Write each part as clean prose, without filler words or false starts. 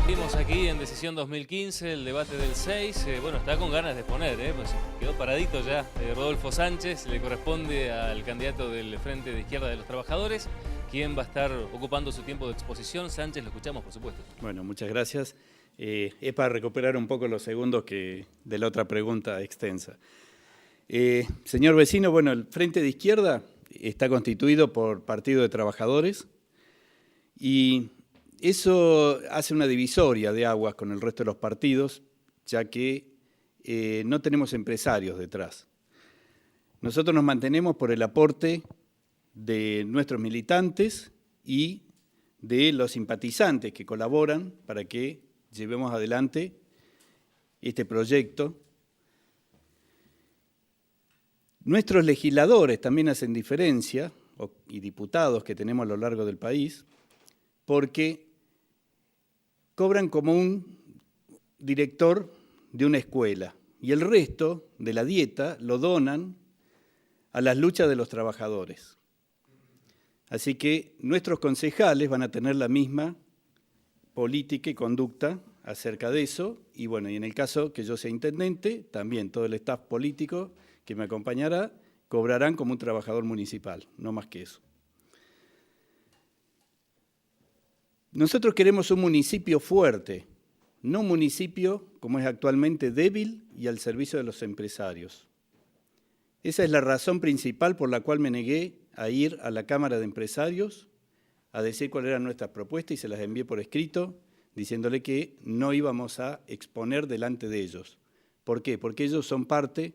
Vimos aquí en Decisión 2015 el debate del 6, bueno, está con ganas de exponer, pues quedó paradito ya. Rodolfo Sánchez le corresponde al candidato del Frente de Izquierda de los Trabajadores, quien va a estar ocupando su tiempo de exposición. Sánchez, lo escuchamos, por supuesto. Bueno, muchas gracias. Es para recuperar un poco los segundos de la otra pregunta extensa. Señor vecino, bueno, el Frente de Izquierda está constituido por Partido de Trabajadores y eso hace una divisoria de aguas con el resto de los partidos, ya que no tenemos empresarios detrás. Nosotros nos mantenemos por el aporte de nuestros militantes y de los simpatizantes que colaboran para que llevemos adelante este proyecto. Nuestros legisladores también hacen diferencia, y diputados que tenemos a lo largo del país, porque cobran como un director de una escuela y el resto de la dieta lo donan a las luchas de los trabajadores. Así que nuestros concejales van a tener la misma política y conducta acerca de eso, y bueno, y en el caso que yo sea intendente, también todo el staff político que me acompañará cobrarán como un trabajador municipal, no más que eso. Nosotros queremos un municipio fuerte, no un municipio como es actualmente débil y al servicio de los empresarios. Esa es la razón principal por la cual me negué a ir a la Cámara de Empresarios a decir cuáles eran nuestras propuestas y se las envié por escrito, diciéndole que no íbamos a exponer delante de ellos. ¿Por qué? Porque ellos son parte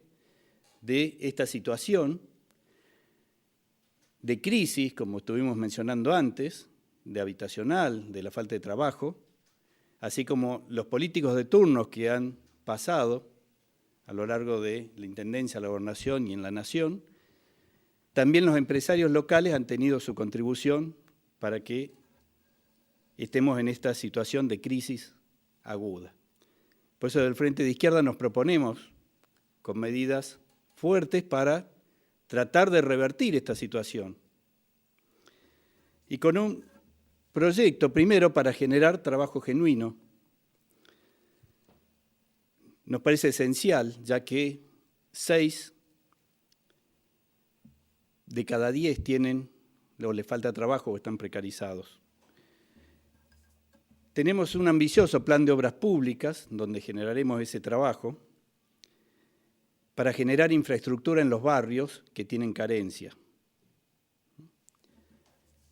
de esta situación de crisis, como estuvimos mencionando antes, de habitacional, de la falta de trabajo, así como los políticos de turnos que han pasado a lo largo de la Intendencia, la Gobernación y en la Nación, también los empresarios locales han tenido su contribución para que estemos en esta situación de crisis aguda. Por eso del Frente de Izquierda nos proponemos con medidas fuertes para tratar de revertir esta situación. Y con un proyecto, primero, para generar trabajo genuino. Nos parece esencial, ya que 6 de cada 10 tienen o les falta trabajo o están precarizados. Tenemos un ambicioso plan de obras públicas, donde generaremos ese trabajo, para generar infraestructura en los barrios que tienen carencia.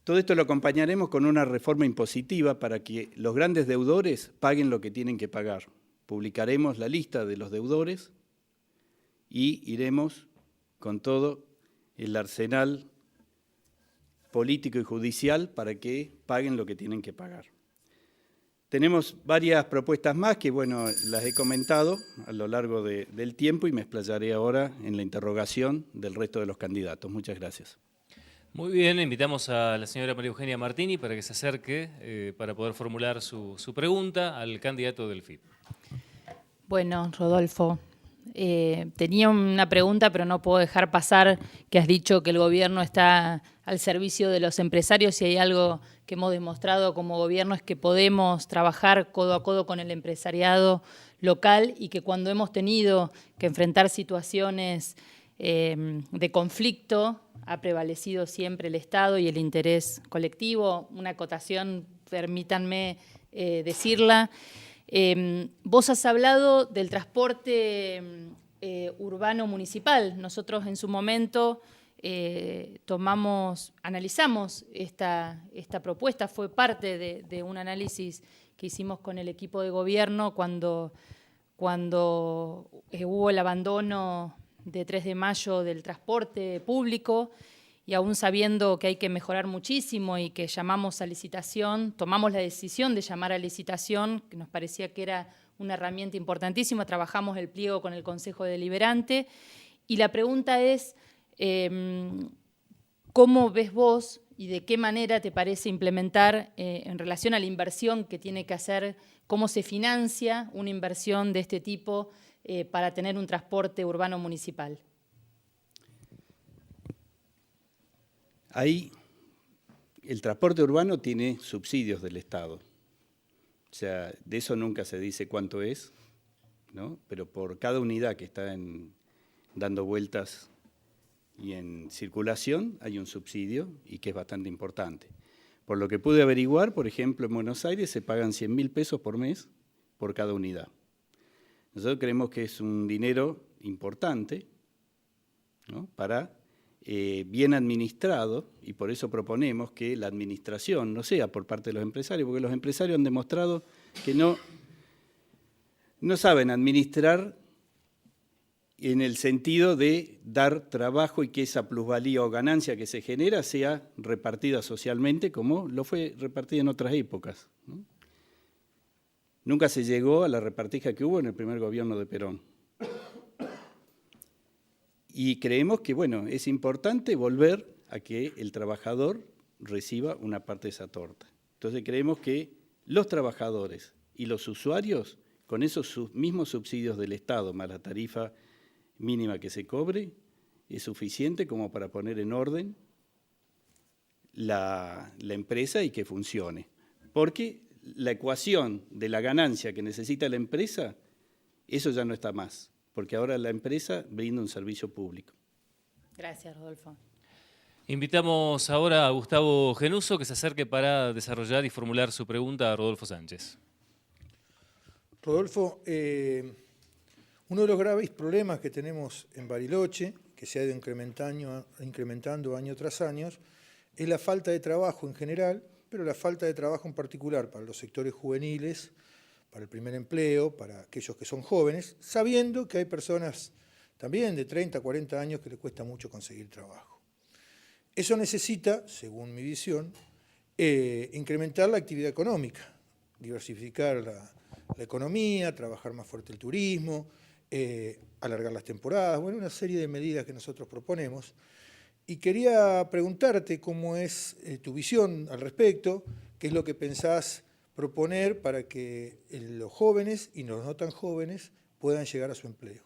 Todo esto lo acompañaremos con una reforma impositiva para que los grandes deudores paguen lo que tienen que pagar. Publicaremos la lista de los deudores y iremos con todo el arsenal político y judicial para que paguen lo que tienen que pagar. Tenemos varias propuestas más que, bueno, las he comentado a lo largo del tiempo y me explayaré ahora en la interrogación del resto de los candidatos. Muchas gracias. Muy bien, invitamos a la señora María Eugenia Martini para que se acerque para poder formular su pregunta al candidato del FIP. Bueno, Rodolfo, tenía una pregunta, pero no puedo dejar pasar que has dicho que el gobierno está al servicio de los empresarios y hay algo que hemos demostrado como gobierno es que podemos trabajar codo a codo con el empresariado local y que cuando hemos tenido que enfrentar situaciones de conflicto ha prevalecido siempre el Estado y el interés colectivo. Una acotación, permítanme decirla. Vos has hablado del transporte urbano municipal. Nosotros en su momento analizamos esta propuesta, fue parte de un análisis que hicimos con el equipo de gobierno cuando hubo el abandono de 3 de mayo del transporte público y aún sabiendo que hay que mejorar muchísimo y que llamamos a licitación, tomamos la decisión de llamar a licitación, que nos parecía que era una herramienta importantísima, trabajamos el pliego con el Consejo Deliberante y la pregunta es, ¿cómo ves vos y de qué manera te parece implementar en relación a la inversión que tiene que hacer, cómo se financia una inversión de este tipo para tener un transporte urbano municipal? Ahí el transporte urbano tiene subsidios del Estado. sea, de eso nunca se dice cuánto es, ¿no? Pero por cada unidad que está dando vueltas y en circulación hay un subsidio y que es bastante importante. Por lo que pude averiguar, por ejemplo, en Buenos Aires se pagan 100.000 pesos por mes por cada unidad. Nosotros creemos que es un dinero importante, ¿no? Para bien administrado, y por eso proponemos que la administración no sea por parte de los empresarios, porque los empresarios han demostrado que no saben administrar en el sentido de dar trabajo y que esa plusvalía o ganancia que se genera sea repartida socialmente como lo fue repartida en otras épocas, ¿no? Nunca se llegó a la repartija que hubo en el primer gobierno de Perón. Y creemos que, bueno, es importante volver a que el trabajador reciba una parte de esa torta. Entonces creemos que los trabajadores y los usuarios, con esos mismos subsidios del Estado, más la tarifa mínima que se cobre, es suficiente como para poner en orden la empresa y que funcione. Porque la ecuación de la ganancia que necesita la empresa, eso ya no está más, porque ahora la empresa brinda un servicio público. Gracias, Rodolfo. Invitamos ahora a Gustavo Genuso que se acerque para desarrollar y formular su pregunta a Rodolfo Sánchez. Rodolfo, uno de los graves problemas que tenemos en Bariloche, que se ha ido incrementando año tras año, es la falta de trabajo en general, pero la falta de trabajo en particular para los sectores juveniles, para el primer empleo, para aquellos que son jóvenes, sabiendo que hay personas también de 30, 40 años que les cuesta mucho conseguir trabajo. Eso necesita, según mi visión, incrementar la actividad económica, diversificar la economía, trabajar más fuerte el turismo, alargar las temporadas, bueno, una serie de medidas que nosotros proponemos. Y quería preguntarte cómo es tu visión al respecto, qué es lo que pensás proponer para que los jóvenes y los no tan jóvenes puedan llegar a su empleo.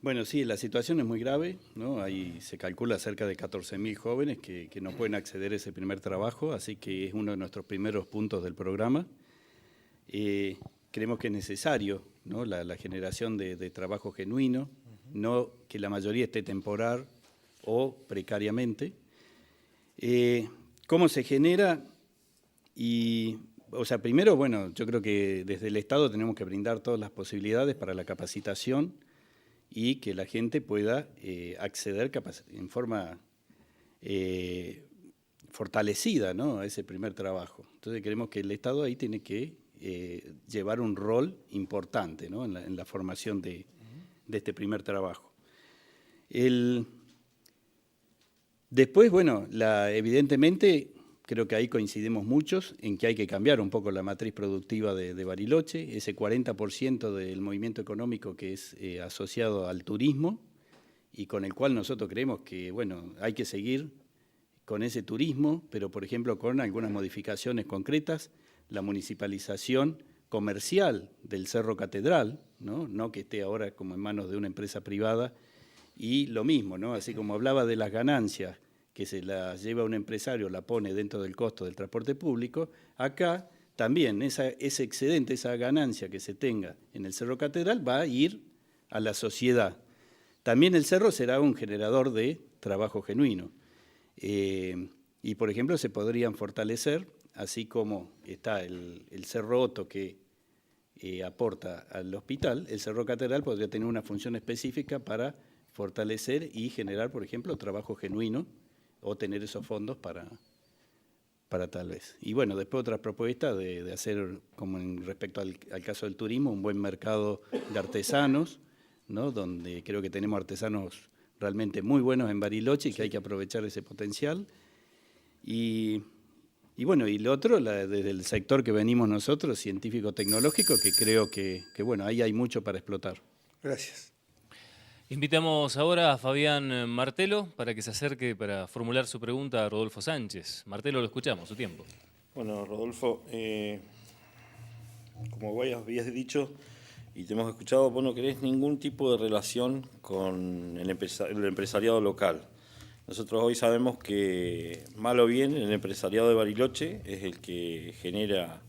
Bueno, sí, la situación es muy grave, ¿no? Ahí se calcula cerca de 14.000 jóvenes que no pueden acceder a ese primer trabajo, así que es uno de nuestros primeros puntos del programa. Creemos que es necesario, ¿no? la generación de trabajo genuino, no que la mayoría esté temporal o precariamente. ¿Cómo se genera? Primero, bueno, yo creo que desde el Estado tenemos que brindar todas las posibilidades para la capacitación y que la gente pueda acceder en forma fortalecida, ¿no? a ese primer trabajo. Entonces creemos que el Estado ahí tiene que llevar un rol importante, ¿no? en la formación de este primer trabajo. Después, bueno, evidentemente creo que ahí coincidimos muchos en que hay que cambiar un poco la matriz productiva de Bariloche, ese 40% del movimiento económico que es asociado al turismo y con el cual nosotros creemos que, bueno, hay que seguir con ese turismo, pero por ejemplo con algunas modificaciones concretas, la municipalización comercial del Cerro Catedral, no que esté ahora como en manos de una empresa privada, y lo mismo, ¿no? Así como hablaba de las ganancias que se las lleva un empresario, la pone dentro del costo del transporte público, acá también ese excedente, esa ganancia que se tenga en el Cerro Catedral va a ir a la sociedad. También el cerro será un generador de trabajo genuino. Y, por ejemplo, se podrían fortalecer, así como está el Cerro Otto que aporta al hospital, el Cerro Catedral podría tener una función específica para fortalecer y generar, por ejemplo, trabajo genuino o tener esos fondos para tal vez. Y bueno, después otras propuestas de hacer, como respecto al caso del turismo, un buen mercado de artesanos, ¿no? Donde creo que tenemos artesanos realmente muy buenos en Bariloche y que hay que aprovechar ese potencial. Y bueno, y lo otro, desde el sector que venimos nosotros, científico-tecnológico, que creo que bueno, ahí hay mucho para explotar. Gracias. Invitamos ahora a Fabián Martelo para que se acerque para formular su pregunta a Rodolfo Sánchez. Martelo, lo escuchamos, su tiempo. Bueno, Rodolfo, como vos habías dicho y te hemos escuchado, vos no querés ningún tipo de relación con el empresariado local. nosotros hoy sabemos que, mal o bien, el empresariado de Bariloche es el que genera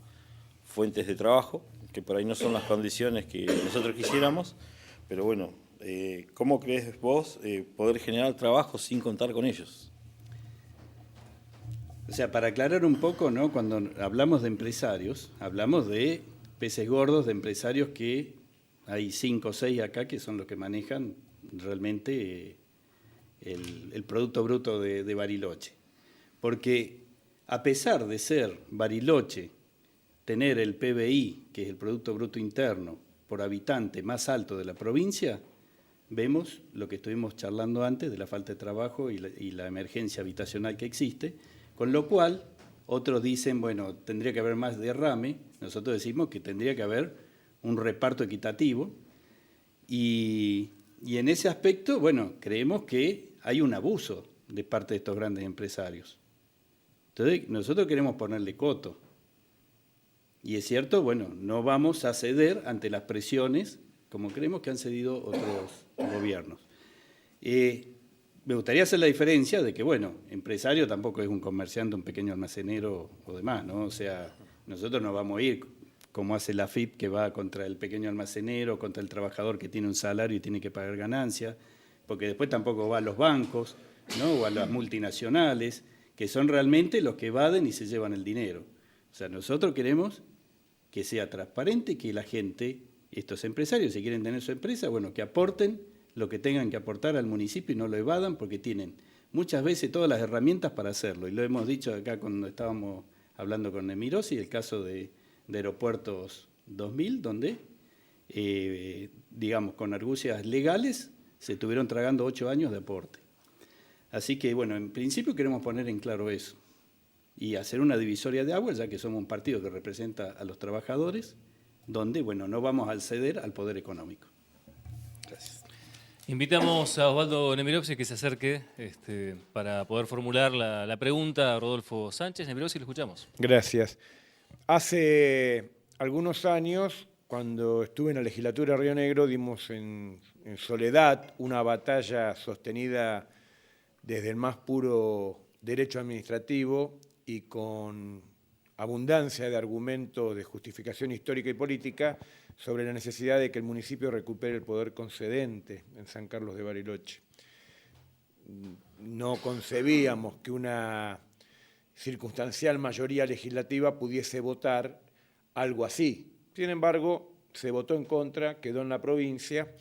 fuentes de trabajo, que por ahí no son las condiciones que nosotros quisiéramos, pero bueno, ¿cómo crees vos poder generar trabajo sin contar con ellos? O sea, para aclarar un poco, ¿no? Cuando hablamos de empresarios, hablamos de peces gordos, de empresarios que hay 5 o 6 acá que son los que manejan realmente el Producto Bruto de Bariloche. Porque a pesar de ser Bariloche, tener el PBI, que es el Producto Bruto Interno, por habitante más alto de la provincia, vemos lo que estuvimos charlando antes de la falta de trabajo y la emergencia habitacional que existe, con lo cual otros dicen, bueno, tendría que haber más derrame, nosotros decimos que tendría que haber un reparto equitativo y en ese aspecto, bueno, creemos que hay un abuso de parte de estos grandes empresarios. Entonces, nosotros queremos ponerle coto. Y es cierto, bueno, no vamos a ceder ante las presiones como creemos que han cedido otros gobiernos. Me gustaría hacer la diferencia de que, bueno, empresario tampoco es un comerciante, un pequeño almacenero o demás, ¿no? O sea, nosotros no vamos a ir como hace la AFIP, que va contra el pequeño almacenero, contra el trabajador que tiene un salario y tiene que pagar ganancias, porque después tampoco va a los bancos, ¿no? O a las multinacionales, que son realmente los que evaden y se llevan el dinero. O sea, nosotros queremos que sea transparente, que la gente, estos empresarios, si quieren tener su empresa, bueno, que aporten lo que tengan que aportar al municipio y no lo evadan, porque tienen muchas veces todas las herramientas para hacerlo. Y lo hemos dicho acá cuando estábamos hablando con Emirosi, el caso de Aeropuertos 2000, donde, digamos, con argucias legales se estuvieron tragando 8 años de aporte. Así que, bueno, en principio queremos poner en claro eso y hacer una divisoria de aguas, ya que somos un partido que representa a los trabajadores, donde, bueno, no vamos a ceder al poder económico. Gracias. Invitamos a Osvaldo Nemirosi que se acerque para poder formular la pregunta a Rodolfo Sánchez. Nemirosi, lo escuchamos. Gracias. Hace algunos años, cuando estuve en la legislatura de Río Negro, dimos en soledad una batalla sostenida desde el más puro derecho administrativo y con abundancia de argumentos de justificación histórica y política sobre la necesidad de que el municipio recupere el poder concedente en San Carlos de Bariloche. No concebíamos que una circunstancial mayoría legislativa pudiese votar algo así. Sin embargo, se votó en contra, quedó en la provincia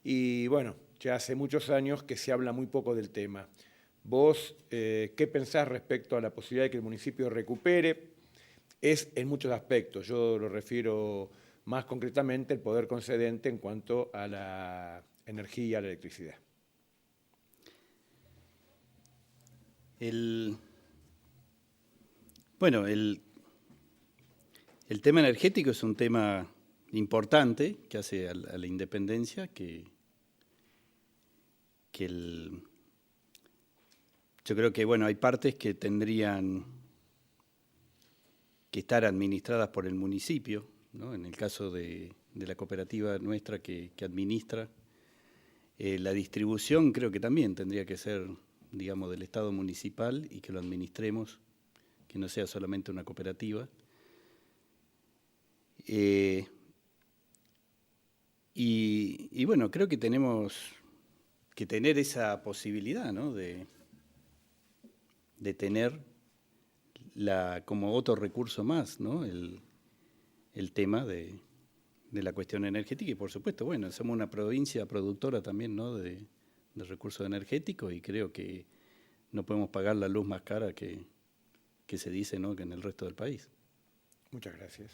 y, bueno, ya hace muchos años que se habla muy poco del tema. ¿Vos qué pensás respecto a la posibilidad de que el municipio recupere? Es en muchos aspectos, yo lo refiero más concretamente el poder concedente en cuanto a la energía y a la electricidad. Bueno, el tema energético es un tema importante que hace a la independencia, yo creo que, bueno, hay partes que tendrían que estar administradas por el municipio, ¿no? En el caso de la cooperativa nuestra que administra, la distribución creo que también tendría que ser, digamos, del Estado municipal y que lo administremos, que no sea solamente una cooperativa. Y bueno, creo que tenemos que tener esa posibilidad, ¿no? de tener como otro recurso más, ¿no? El tema de la cuestión energética y, por supuesto, bueno, somos una provincia productora también, ¿no? de recursos energéticos y creo que no podemos pagar la luz más cara que se dice, ¿no? que en el resto del país. Muchas gracias.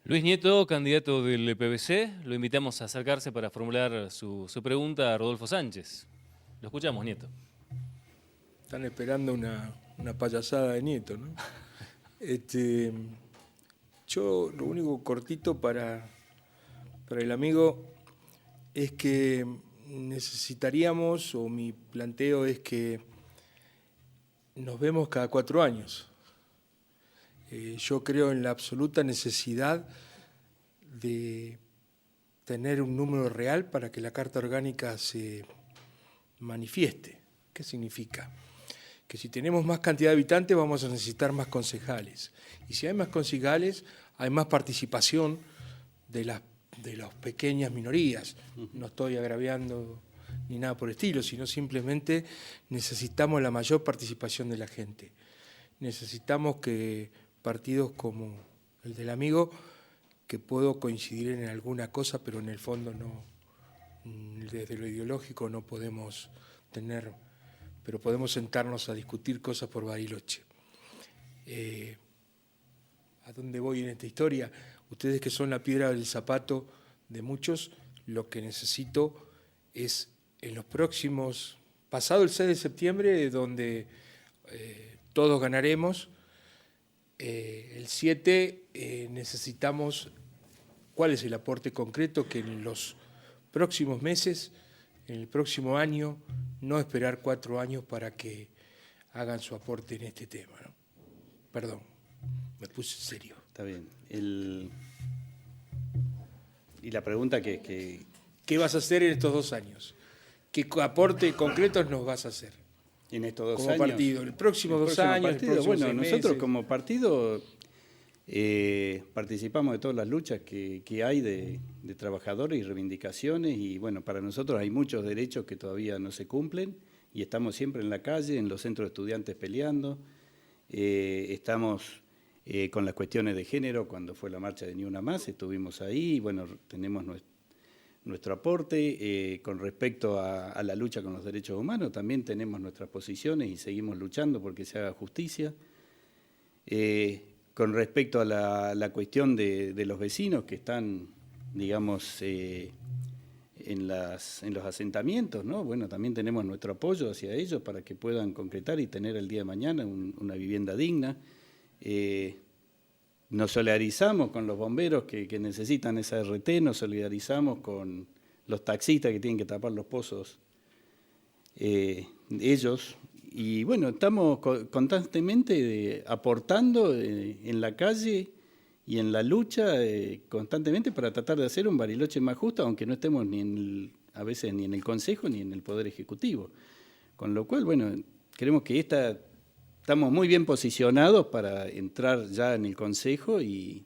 Luis Nieto, candidato del PBC, lo invitamos a acercarse para formular su pregunta a Rodolfo Sánchez. Lo escuchamos, Nieto. Están esperando una payasada de Nieto, ¿no? Yo lo único cortito para el amigo es que necesitaríamos, o mi planteo es que nos vemos cada 4 años. Yo creo en la absoluta necesidad de tener un número real para que la Carta Orgánica se manifieste. ¿Qué significa? Que si tenemos más cantidad de habitantes vamos a necesitar más concejales. Y si hay más concejales, hay más participación de las pequeñas minorías. No estoy agraviando ni nada por el estilo, sino simplemente necesitamos la mayor participación de la gente. Necesitamos que partidos como el del amigo, que puedo coincidir en alguna cosa, pero en el fondo no, desde lo ideológico no podemos tener, pero podemos sentarnos a discutir cosas por Bariloche. ¿A dónde voy en esta historia? Ustedes que son la piedra del zapato de muchos, lo que necesito es en los próximos, pasado el 6 de septiembre, donde todos ganaremos, el 7 necesitamos, ¿cuál es el aporte concreto? Que en los próximos meses, en el próximo año, no esperar 4 años para que hagan su aporte en este tema, ¿no? Perdón, me puse serio. Está bien. Y la pregunta que... ¿Qué vas a hacer en estos 2 años? ¿Qué aporte concretos nos vas a hacer? En estos 2 como años. Partido, el próximo 2 años, Partido, el próximo bueno, 6 nosotros meses. como partido participamos de todas las luchas que hay de trabajadores y reivindicaciones, y bueno, para nosotros hay muchos derechos que todavía no se cumplen y estamos siempre en la calle, en los centros de estudiantes peleando. Estamos con las cuestiones de género, cuando fue la marcha de Ni Una Más, estuvimos ahí, y bueno, tenemos nuestro aporte. Con respecto a la lucha con los derechos humanos, también tenemos nuestras posiciones y seguimos luchando porque se haga justicia. Con respecto a la cuestión de los vecinos que están, digamos, en los asentamientos, ¿no? Bueno, también tenemos nuestro apoyo hacia ellos para que puedan concretar y tener el día de mañana una vivienda digna. Nos solidarizamos con los bomberos que necesitan esa RT, nos solidarizamos con los taxistas que tienen que tapar los pozos, ellos. Y bueno, estamos constantemente aportando en la calle y en la lucha constantemente para tratar de hacer un Bariloche más justo, aunque no estemos a veces ni en el Consejo ni en el Poder Ejecutivo. Con lo cual, bueno, creemos que estamos muy bien posicionados para entrar ya en el Consejo y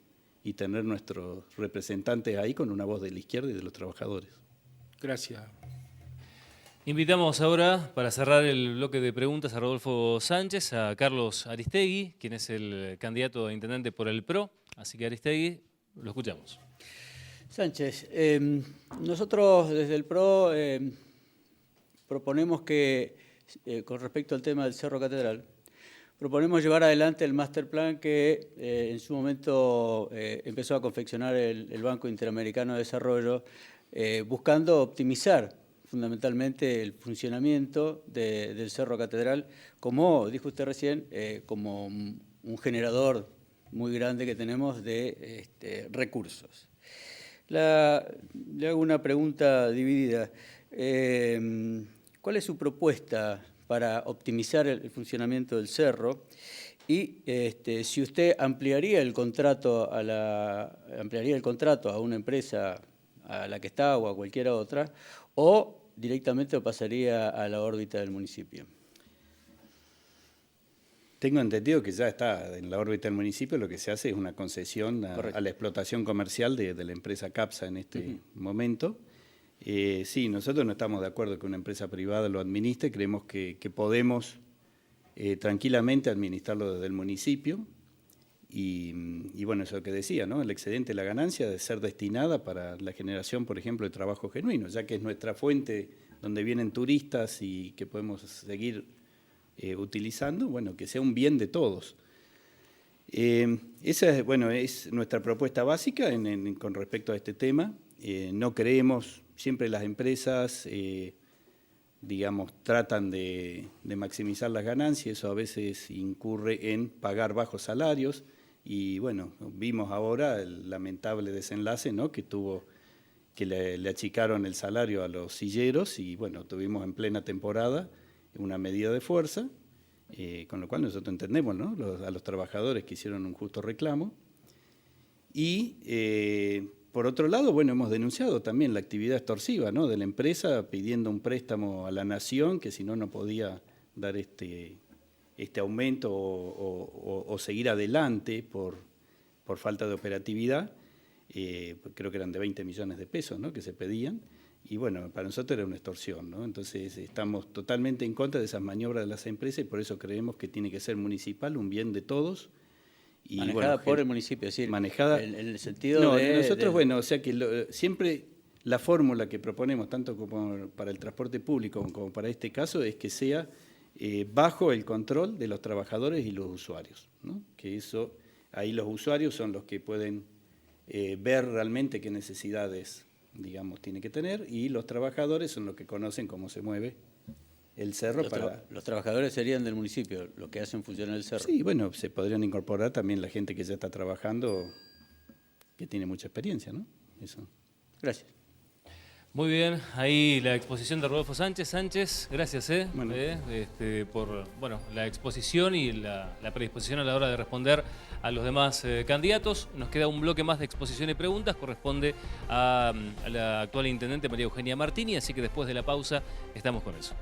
tener nuestros representantes ahí con una voz de la izquierda y de los trabajadores. Gracias. Invitamos ahora, para cerrar el bloque de preguntas, a Rodolfo Sánchez, a Carlos Aristegui, quien es el candidato a intendente por el PRO. Así que Aristegui, lo escuchamos. Sánchez, nosotros desde el PRO proponemos que, con respecto al tema del Cerro Catedral, proponemos llevar adelante el master plan que en su momento empezó a confeccionar el Banco Interamericano de Desarrollo, buscando optimizar fundamentalmente el funcionamiento del Cerro Catedral, como dijo usted recién, como un generador muy grande que tenemos de recursos. Le hago una pregunta dividida. ¿Cuál es su propuesta para optimizar el funcionamiento del cerro? Y si usted ampliaría el contrato a una empresa a la que está o a cualquier otra, o directamente lo pasaría a la órbita del municipio. Tengo entendido que ya está en la órbita del municipio, lo que se hace es una concesión a la explotación comercial de la empresa CAPSA en este momento. Sí, nosotros no estamos de acuerdo que una empresa privada lo administre, creemos que podemos tranquilamente administrarlo desde el municipio. Y bueno, eso es lo que decía, ¿no? El excedente, la ganancia de ser destinada para la generación, por ejemplo, de trabajo genuino, ya que es nuestra fuente donde vienen turistas y que podemos seguir utilizando, bueno, que sea un bien de todos. Esa es nuestra propuesta básica con respecto a este tema. No creemos, siempre las empresas, digamos, tratan de maximizar las ganancias, eso a veces incurre en pagar bajos salarios. Y bueno, vimos ahora el lamentable desenlace, ¿no? que le achicaron el salario a los silleros y bueno, tuvimos en plena temporada una medida de fuerza, con lo cual nosotros entendemos, ¿no? A los trabajadores que hicieron un justo reclamo. Y por otro lado, bueno, hemos denunciado también la actividad extorsiva, ¿no?, de la empresa pidiendo un préstamo a la nación, que si no, no podía dar este aumento o seguir adelante por falta de operatividad. Creo que eran de 20 millones de pesos, ¿no?, que se pedían. Y bueno, para nosotros era una extorsión, ¿no? Entonces estamos totalmente en contra de esas maniobras de las empresas y por eso creemos que tiene que ser municipal, un bien de todos. Y manejada bueno, por el municipio, es decir, manejada en el sentido no, de... nosotros, bueno, o sea que siempre la fórmula que proponemos, tanto como para el transporte público como para este caso, es que sea bajo el control de los trabajadores y los usuarios, ¿no? Que eso, ahí los usuarios son los que pueden ver realmente qué necesidades, digamos, tiene que tener, y los trabajadores son los que conocen cómo se mueve el cerro. Los trabajadores serían del municipio, los que hacen funcionar el cerro. Sí, bueno, se podrían incorporar también la gente que ya está trabajando, que tiene mucha experiencia, ¿no? Eso. Gracias. Muy bien, ahí la exposición de Rodolfo Sánchez. Sánchez, gracias Bueno. por la exposición y la predisposición a la hora de responder a los demás candidatos. Nos queda un bloque más de exposición y preguntas, corresponde a la actual intendente María Eugenia Martini, así que después de la pausa estamos con eso.